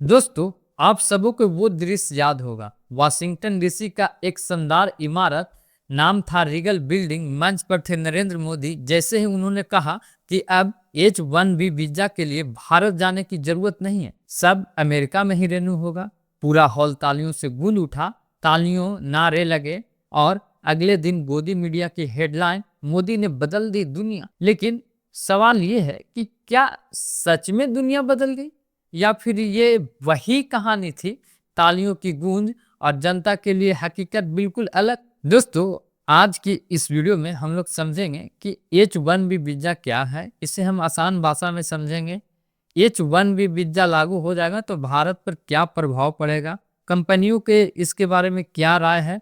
दोस्तों, आप सबों को वो दृश्य याद होगा। वाशिंगटन डीसी का एक शानदार इमारत, नाम था रीगल बिल्डिंग। मंच पर थे नरेंद्र मोदी। जैसे ही उन्होंने कहा कि अब H1B वीजा के लिए भारत जाने की जरूरत नहीं है, सब अमेरिका में ही रेन्यू होगा। पूरा हॉल तालियों से गूंज उठा। तालियों, नारे लगे और अगले दिन गोदी मीडिया की हेडलाइन, मोदी ने बदल दी दुनिया। लेकिन सवाल ये है कि क्या सच में दुनिया बदल गई, या फिर ये वही कहानी थी, तालियों की गूंज और जनता के लिए हकीकत बिल्कुल अलग। दोस्तों, आज की इस वीडियो में हम लोग समझेंगे कि H1B वीजा क्या है। इसे हम आसान भाषा में समझेंगे। H1B वीजा लागू हो जाएगा तो भारत पर क्या प्रभाव पड़ेगा, कंपनियों के इसके बारे में क्या राय है,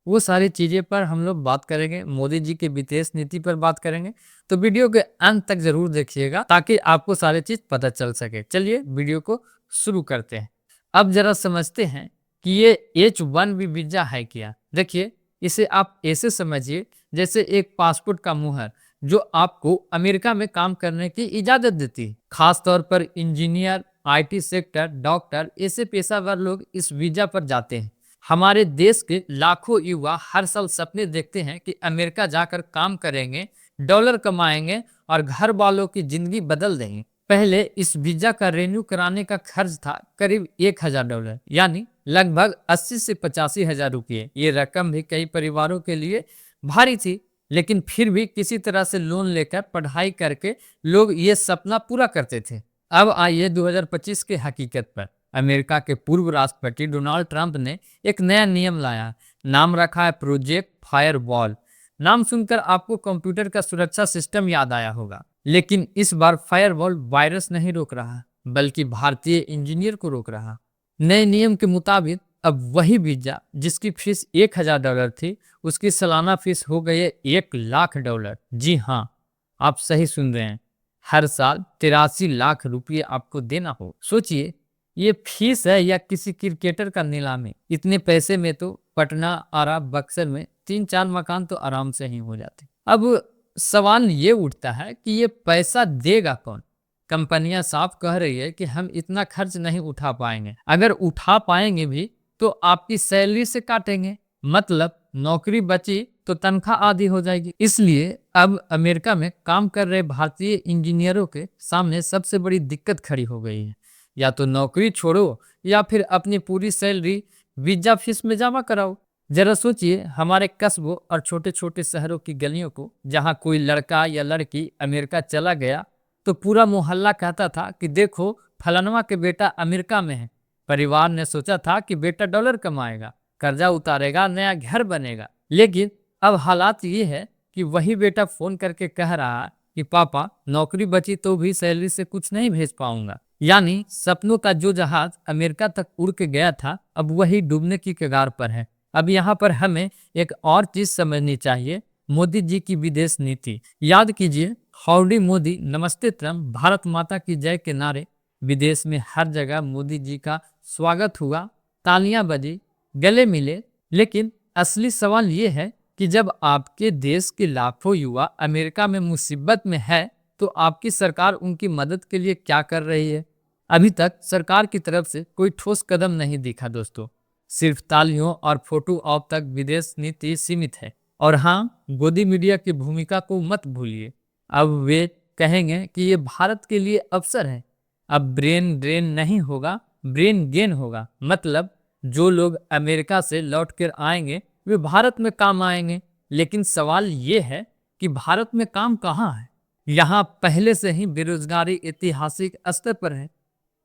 वो सारी चीजें पर हम लोग बात करेंगे। मोदी जी की विदेश नीति पर बात करेंगे। तो वीडियो के अंत तक जरूर देखिएगा ताकि आपको सारी चीज पता चल सके। चलिए वीडियो को शुरू करते हैं। अब जरा समझते हैं कि ये H1B वीजा है क्या। देखिए, इसे आप ऐसे समझिए जैसे एक पासपोर्ट का मुहर जो आपको अमेरिका में काम करने की इजाजत देती है। खास तौर पर इंजीनियर, IT सेक्टर, डॉक्टर, ऐसे पेशावर लोग इस वीजा पर जाते हैं। हमारे देश के लाखों युवा हर साल सपने देखते हैं कि अमेरिका जाकर काम करेंगे, डॉलर कमाएंगे और घर वालों की जिंदगी बदल देंगे। पहले इस वीजा का रेन्यू कराने का खर्च था करीब $1000, यानी लगभग 80 से 85 हजार रुपये। ये रकम भी कई परिवारों के लिए भारी थी, लेकिन फिर भी किसी तरह से लोन लेकर पढ़ाई करके लोग ये सपना पूरा करते थे। अब आइए 2025 के हकीकत पर। अमेरिका के पूर्व राष्ट्रपति डोनाल्ड ट्रंप ने एक नया नियम लाया। नाम रखा है प्रोजेक्ट फायरवॉल। नाम सुनकर आपको कंप्यूटर का सुरक्षा सिस्टम याद आया होगा, लेकिन इस बार फायरवॉल वायरस नहीं रोक रहा, बल्कि भारतीय इंजीनियर को रोक रहा। नए नियम के मुताबिक अब वही वीजा जिसकी फीस $1000 थी, उसकी सालाना फीस हो गई है $1,00,000। जी हाँ, आप सही सुन रहे हैं। हर साल 83 लाख रुपये आपको देना हो। सोचिए, ये फीस है या किसी क्रिकेटर का नीलामी। इतने पैसे में तो पटना, आरा, बक्सर में 3-4 मकान तो आराम से ही हो जाते। अब सवाल ये उठता है कि ये पैसा देगा कौन। कंपनियां साफ कह रही है कि हम इतना खर्च नहीं उठा पाएंगे। अगर उठा पाएंगे भी तो आपकी सैलरी से काटेंगे। मतलब नौकरी बची तो तनख्वाह आधी हो जाएगी। इसलिए अब अमेरिका में काम कर रहे भारतीय इंजीनियरों के सामने सबसे बड़ी दिक्कत खड़ी हो गई है। या तो नौकरी छोड़ो या फिर अपनी पूरी सैलरी वीजा फीस में जमा कराओ। जरा सोचिए, हमारे कस्बों और छोटे छोटे शहरों की गलियों को, जहां कोई लड़का या लड़की अमेरिका चला गया तो पूरा मोहल्ला कहता था कि देखो, फलानवा के बेटा अमेरिका में है। परिवार ने सोचा था कि बेटा डॉलर कमाएगा, कर्जा उतारेगा, नया घर बनेगा। लेकिन अब हालात ये है कि वही बेटा फोन करके कह रहा है कि पापा, नौकरी बची तो भी सैलरी से कुछ नहीं भेज पाऊंगा। यानी सपनों का जो जहाज अमेरिका तक उड़ के गया था, अब वही डूबने की कगार पर है। अब यहाँ पर हमें एक और चीज समझनी चाहिए, मोदी जी की विदेश नीति। याद कीजिए, हाउडी मोदी, नमस्ते ट्रम्प, भारत माता की जय के नारे। विदेश में हर जगह मोदी जी का स्वागत हुआ, तालियां बजी, गले मिले। लेकिन असली सवाल ये है कि जब आपके देश के लाखों युवा अमेरिका में मुसीबत में है तो आपकी सरकार उनकी मदद के लिए क्या कर रही है। अभी तक सरकार की तरफ से कोई ठोस कदम नहीं दिखा दोस्तों। सिर्फ तालियों और फोटो ऑप तक विदेश नीति सीमित है। और हाँ, गोदी मीडिया की भूमिका को मत भूलिए। अब वे कहेंगे कि ये भारत के लिए अवसर है। अब ब्रेन ड्रेन नहीं होगा, ब्रेन गेन होगा। मतलब जो लोग अमेरिका से लौट कर आएंगे वे भारत में काम आएंगे। लेकिन सवाल ये है कि भारत में काम कहाँ है। यहाँ पहले से ही बेरोजगारी ऐतिहासिक स्तर पर है।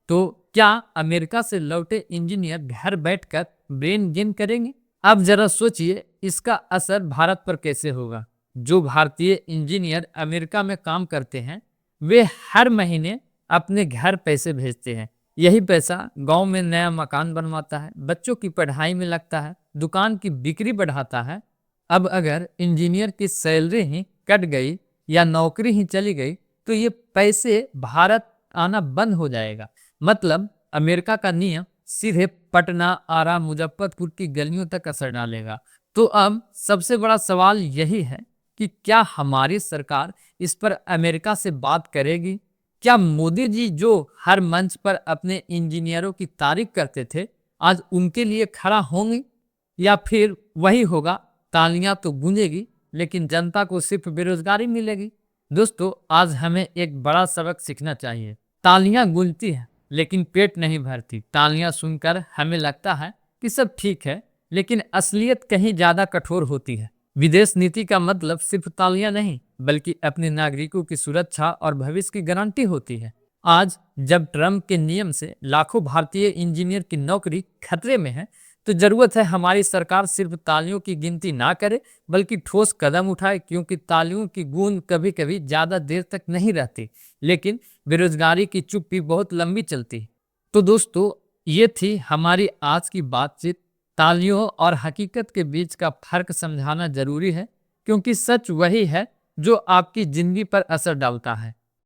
तो क्या अमेरिका से लौटे इंजीनियर घर बैठकर ब्रेन गेन करेंगे? अब जरा सोचिए, इसका असर भारत पर कैसे होगा। जो भारतीय इंजीनियर अमेरिका में काम करते हैं वे हर महीने अपने घर पैसे भेजते हैं। यही पैसा गांव में नया मकान बनवाता है, बच्चों की पढ़ाई में लगता है, दुकान की बिक्री बढ़ाता है। अब अगर इंजीनियर की सैलरी ही कट गई या नौकरी ही चली गई तो ये पैसे भारत आना बंद हो जाएगा। मतलब अमेरिका का नियम सीधे पटना, आरा, मुजफ्फरपुर की गलियों तक असर डालेगा। तो अब सबसे बड़ा सवाल यही है कि क्या हमारी सरकार इस पर अमेरिका से बात करेगी, क्या मोदी जी जो हर मंच पर अपने इंजीनियरों की तारीफ करते थे, आज उनके लिए खड़ा होंगे, या फिर वही होगा, तालियां तो गूंजेगी लेकिन जनता को सिर्फ बेरोजगारी मिलेगी। दोस्तों, आज हमें एक बड़ा सबक सीखना चाहिए। तालियां गूंजती है लेकिन पेट नहीं भरती। तालियां सुनकर हमें लगता है कि सब ठीक है, लेकिन असलियत कहीं ज्यादा कठोर होती है। विदेश नीति का मतलब सिर्फ तालियां नहीं, बल्कि अपने नागरिकों की सुरक्षा और भविष्य की गारंटी होती है। आज जब ट्रंप के नियम से लाखों भारतीय इंजीनियर की नौकरी खतरे में है, तो जरूरत है हमारी सरकार सिर्फ तालियों की गिनती ना करे, बल्कि ठोस कदम उठाए, क्योंकि तालियों की गूंज कभी कभी ज्यादा देर तक नहीं रहती, लेकिन बेरोजगारी की चुप्पी बहुत लंबी चलती है। तो दोस्तों, ये थी हमारी आज की बातचीत। तालियों और हकीकत के बीच का फर्क समझाना जरूरी है, क्योंकि सच वही है जो आपकी जिंदगी पर असर डालता है।